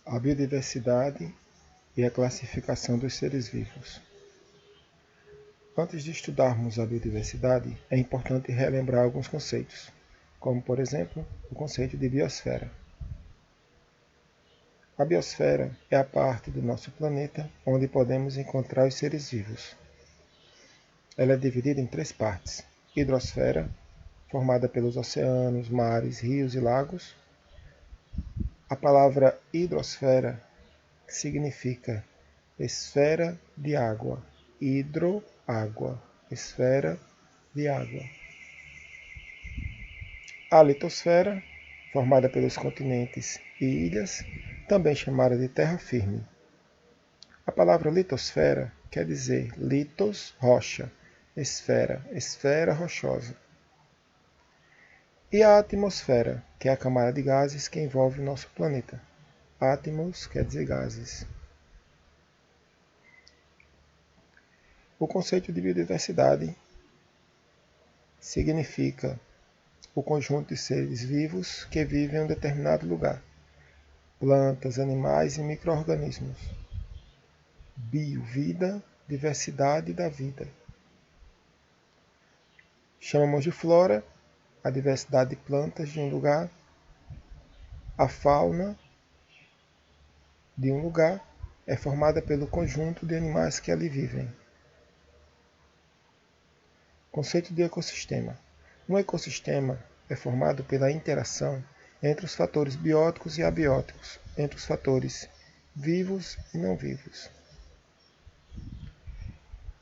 A biodiversidade e a classificação dos seres vivos. Antes de estudarmos a biodiversidade, é importante relembrar alguns conceitos, como, por exemplo, o conceito de biosfera. A biosfera é a parte do nosso planeta onde podemos encontrar os seres vivos. Ela é dividida em três partes: hidrosfera, formada pelos oceanos, mares, rios e lagos. A palavra hidrosfera significa esfera de água, água, esfera de água. A litosfera, formada pelos continentes e ilhas, também chamada de terra firme. A palavra litosfera quer dizer litos, rocha, esfera rochosa. E a atmosfera, que é a camada de gases que envolve o nosso planeta. Atmos quer dizer gases. O conceito de biodiversidade significa o conjunto de seres vivos que vivem em um determinado lugar. Plantas, animais e micro-organismos. Bio, vida, diversidade da vida. Chamamos de flora a diversidade de plantas de um lugar, a fauna de um lugar é formada pelo conjunto de animais que ali vivem. Conceito de ecossistema. Um ecossistema é formado pela interação entre os fatores bióticos e abióticos, entre os fatores vivos e não vivos.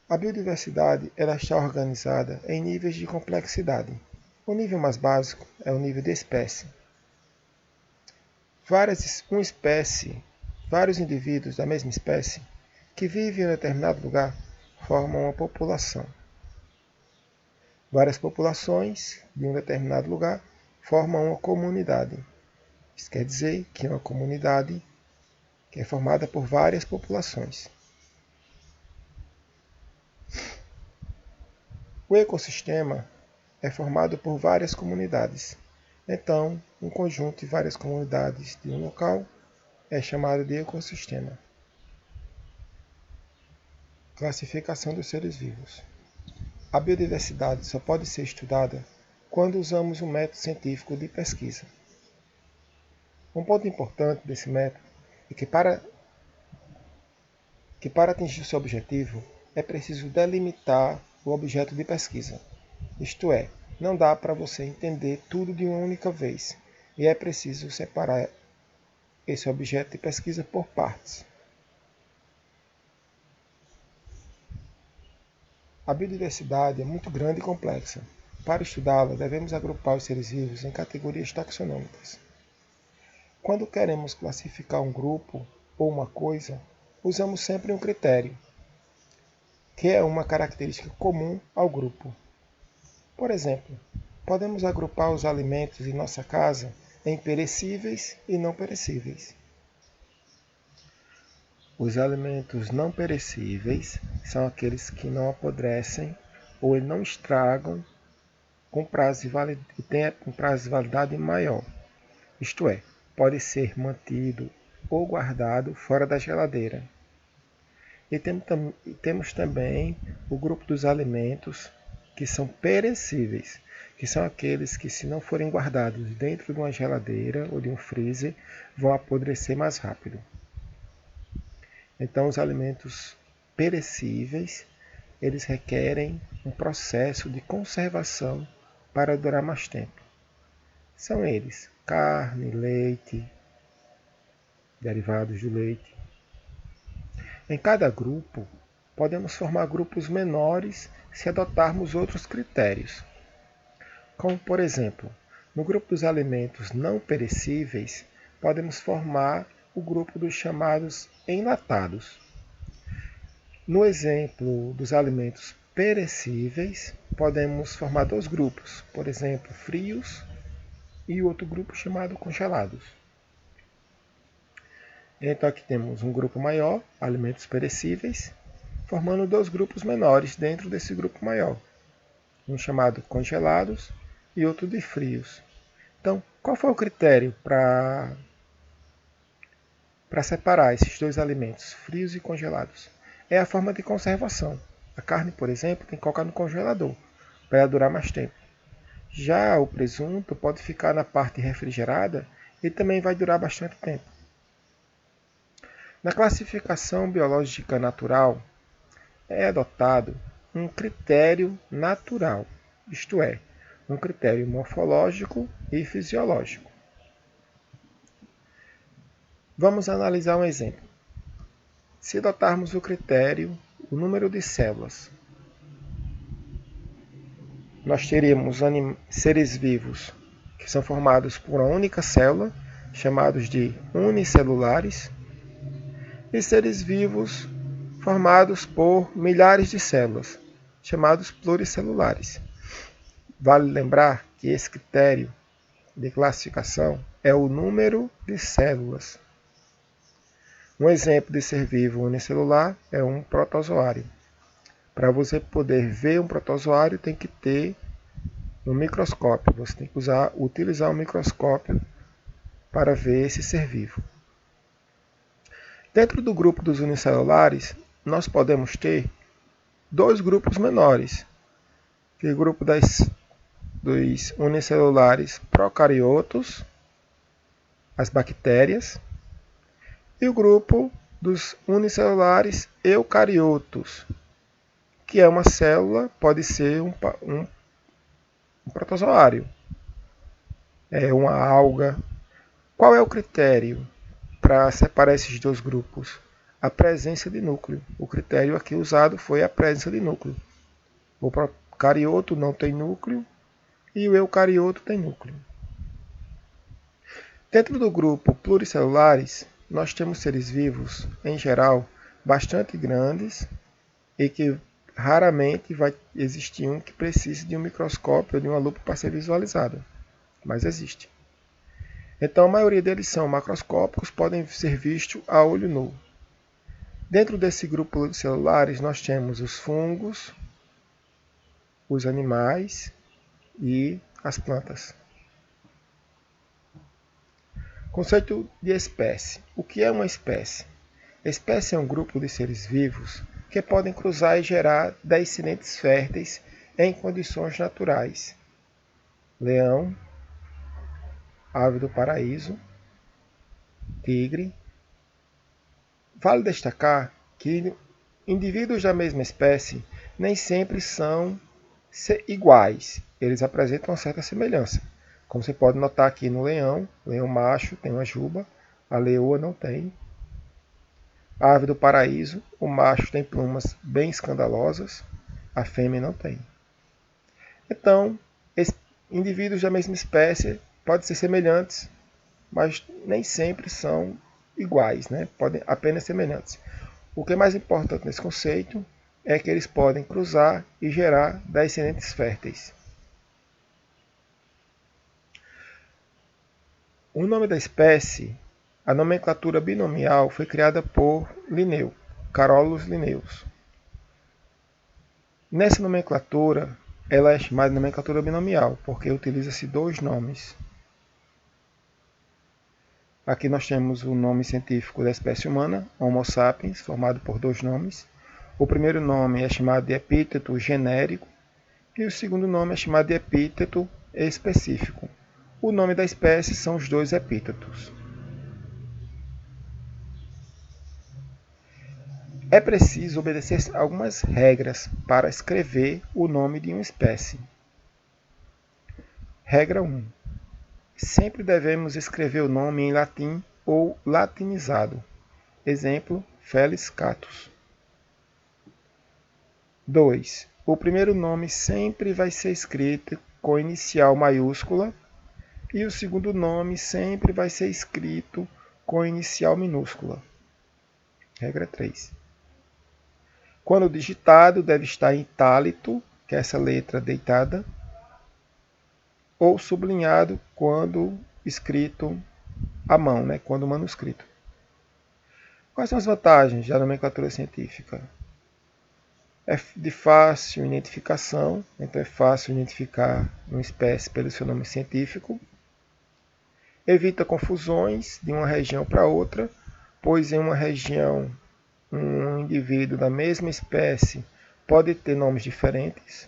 A biodiversidade ela está organizada em níveis de complexidade. O nível mais básico é o nível de espécie. Vários indivíduos da mesma espécie que vivem em um determinado lugar formam uma população. Várias populações de um determinado lugar formam uma comunidade. Isso quer dizer que é uma comunidade que é formada por várias populações. O ecossistema é formado por várias comunidades. Então, um conjunto de várias comunidades de um local é chamado de ecossistema. Classificação dos seres vivos. A biodiversidade só pode ser estudada quando usamos um método científico de pesquisa. Um ponto importante desse método é que para atingir seu objetivo é preciso delimitar o objeto de pesquisa. Isto é, não dá para você entender tudo de uma única vez e é preciso separar esse objeto de pesquisa por partes. A biodiversidade é muito grande e complexa. Para estudá-la, devemos agrupar os seres vivos em categorias taxonômicas. Quando queremos classificar um grupo ou uma coisa, usamos sempre um critério, que é uma característica comum ao grupo. Por exemplo, podemos agrupar os alimentos em nossa casa em perecíveis e não perecíveis. Os alimentos não perecíveis são aqueles que não apodrecem ou não estragam com prazo de validade maior. Isto é, pode ser mantido ou guardado fora da geladeira. E temos também o grupo dos alimentos que são perecíveis, que são aqueles que, se não forem guardados dentro de uma geladeira ou de um freezer, vão apodrecer mais rápido. Então, os alimentos perecíveis, eles requerem um processo de conservação para durar mais tempo. São eles: carne, leite, derivados do leite. Em cada grupo, podemos formar grupos menores se adotarmos outros critérios. Como, por exemplo, no grupo dos alimentos não perecíveis, podemos formar o grupo dos chamados enlatados. No exemplo dos alimentos perecíveis, podemos formar dois grupos, por exemplo, frios e outro grupo chamado congelados. Então aqui temos um grupo maior, alimentos perecíveis, formando dois grupos menores dentro desse grupo maior. Um chamado congelados e outro de frios. Então, qual foi o critério para para separar esses dois alimentos, frios e congelados, é a forma de conservação. A carne, por exemplo, tem que colocar no congelador para ela durar mais tempo. Já o presunto pode ficar na parte refrigerada e também vai durar bastante tempo. Na classificação biológica natural, é adotado um critério natural, isto é, um critério morfológico e fisiológico. Vamos analisar um exemplo. Se adotarmos o critério, o número de células, nós teríamos seres vivos que são formados por uma única célula, chamados de unicelulares, e seres vivos formados por milhares de células, chamados pluricelulares. Vale lembrar que esse critério de classificação é o número de células. Um exemplo de ser vivo unicelular é um protozoário. Para você poder ver um protozoário, tem que ter um microscópio. Você tem que utilizar um microscópio para ver esse ser vivo. Dentro do grupo dos unicelulares, nós podemos ter dois grupos menores, que é o grupo dos unicelulares procariotos, as bactérias, e o grupo dos unicelulares eucariotos, que é uma célula, pode ser um protozoário, é uma alga. Qual é o critério para separar esses dois grupos? A presença de núcleo. O critério aqui usado foi a presença de núcleo. O procarioto não tem núcleo e o eucarioto tem núcleo. Dentro do grupo pluricelulares, nós temos seres vivos, em geral, bastante grandes e que raramente vai existir um que precise de um microscópio ou de uma lupa para ser visualizado, mas existe. Então, a maioria deles são macroscópicos, podem ser vistos a olho nu. Dentro desse grupo de celulares, nós temos os fungos, os animais e as plantas. Conceito de espécie. O que é uma espécie? Espécie é um grupo de seres vivos que podem cruzar e gerar descendentes férteis em condições naturais. Leão, ave do paraíso, tigre. Vale destacar que indivíduos da mesma espécie nem sempre são iguais, eles apresentam uma certa semelhança. Como você pode notar aqui no leão, o leão macho tem uma juba, a leoa não tem. A ave do paraíso, o macho tem plumas bem escandalosas, a fêmea não tem. Então, indivíduos da mesma espécie podem ser semelhantes, mas nem sempre são iguais, né? Podem apenas semelhantes. O que é mais importante nesse conceito é que eles podem cruzar e gerar descendentes férteis. O nome da espécie, a nomenclatura binomial, foi criada por Linneu, Carolus Linnaeus. Nessa nomenclatura, ela é chamada de nomenclatura binomial, porque utiliza-se dois nomes. Aqui nós temos o nome científico da espécie humana, Homo sapiens, formado por dois nomes. O primeiro nome é chamado de epíteto genérico e o segundo nome é chamado de epíteto específico. O nome da espécie são os dois epítetos. É preciso obedecer algumas regras para escrever o nome de uma espécie. Regra 1. Sempre devemos escrever o nome em latim ou latinizado. Exemplo, Felis Catus. 2. O primeiro nome sempre vai ser escrito com inicial maiúscula e o segundo nome sempre vai ser escrito com inicial minúscula. Regra 3. Quando digitado, deve estar em itálico, que é essa letra deitada, ou sublinhado quando escrito à mão, né? Quando manuscrito. Quais são as vantagens da nomenclatura científica? É de fácil identificação, então é fácil identificar uma espécie pelo seu nome científico. Evita confusões de uma região para outra, pois em uma região um indivíduo da mesma espécie pode ter nomes diferentes.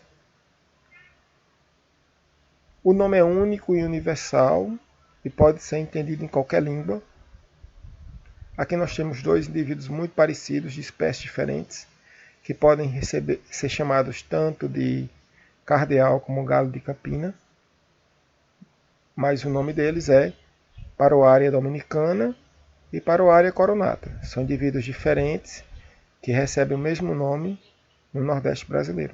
O nome é único e universal e pode ser entendido em qualquer língua. Aqui nós temos dois indivíduos muito parecidos, de espécies diferentes, que podem ser chamados tanto de cardeal como galo de Campina, mas o nome deles é Paroária dominicana e Paroária coronata. São indivíduos diferentes que recebem o mesmo nome no Nordeste brasileiro.